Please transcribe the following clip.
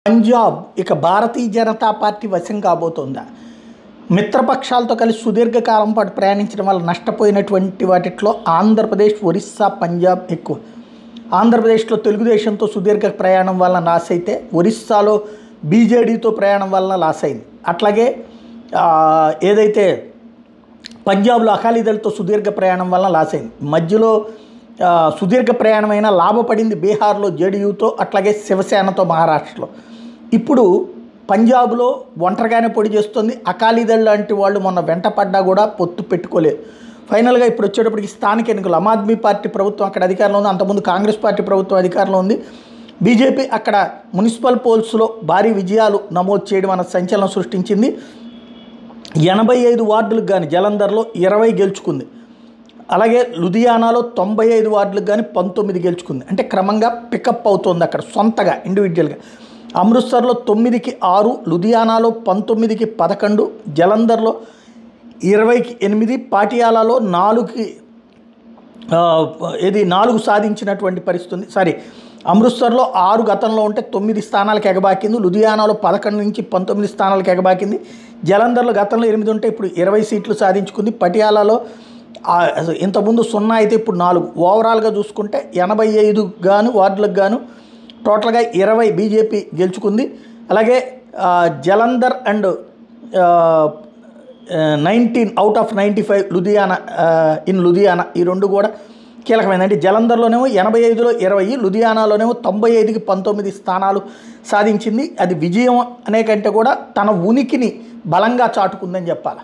పంజాబ్ ఇక భారతీయ జనతా పార్టీ వశం కాబోతోందా? మిత్రపక్షాలతో కలిసి సుదీర్ఘకాలం పాటు ప్రయాణించడం వల్ల నష్టపోయినటువంటి వాటిలో ఆంధ్రప్రదేశ్, ఒరిస్సా, పంజాబ్ ఎక్కువ. ఆంధ్రప్రదేశ్లో తెలుగుదేశంతో సుదీర్ఘ ప్రయాణం వల్ల లాస్ అయితే, ఒరిస్సాలో బీజేడీతో ప్రయాణం వల్ల లాస్ అయింది. అట్లాగే ఏదైతే పంజాబ్లో అకాలీదళతో సుదీర్ఘ ప్రయాణం వల్ల లాస్ అయింది. మధ్యలో సుదీర్ఘ ప్రయాణమైన లాభపడింది బీహార్లో జేడీయూతో, అట్లాగే శివసేనతో మహారాష్ట్రలో. ఇప్పుడు పంజాబ్లో ఒంటరిగానే పొడి చేస్తుంది. అకాలీదళ్ లాంటి వాళ్ళు మొన్న వెంట పడ్డా కూడా పొత్తు పెట్టుకోలేదు. ఫైనల్గా ఇప్పుడు వచ్చేటప్పటికి స్థానిక ఎన్నికలు ఆమ్ ఆద్మీ పార్టీ ప్రభుత్వం అక్కడ అధికారంలో ఉంది. అంతకుముందు కాంగ్రెస్ పార్టీ ప్రభుత్వం అధికారంలో ఉంది. బీజేపీ అక్కడ మున్సిపల్ పోల్స్లో భారీ విజయాలు నమోదు చేయడం అన్న సంచలనం సృష్టించింది. 85 వార్డులకు కానీ జలంధర్లో 20 గెలుచుకుంది. అలాగే లుధియానాలో 95 వార్డులకు కానీ 19 గెలుచుకుంది. అంటే క్రమంగా పికప్ అవుతుంది అక్కడ సొంతగా ఇండివిజువల్గా. అమృత్సర్లో 9కి 6, లుధియానాలో 19కి 11, జలంధర్లో 20కి 8, పాటియాలాలో 4కి 4 సాధించినటువంటి పరిస్థితి ఉంది. అమృత్సర్లో 6 గతంలో ఉంటే 9 స్థానాలకు ఎగబాకింది. లుధియానాలో 11 నుంచి 19 స్థానాలకు ఎగబాకింది. జలంధర్లో గతంలో 8 ఉంటే ఇప్పుడు 20 సీట్లు సాధించుకుంది. పటియాలాలో ఇంతకుముందు 0 అయితే ఇప్పుడు 4. ఓవరాల్గా చూసుకుంటే 85 గాను వార్డులకు గాను టోటల్గా 20 బీజేపీ గెలుచుకుంది. అలాగే Jalandhar and 19 out of 95 Ludhiana ఈ రెండు కూడా కీలకమైంది. అంటే జలంధర్లోనేమో 85లో 20, లుధియానాలోనేమో 95కి 19 స్థానాలు సాధించింది. అది విజయం అనే కంటే కూడా తన ఉనికిని బలంగా చాటుకుందని చెప్పాలి.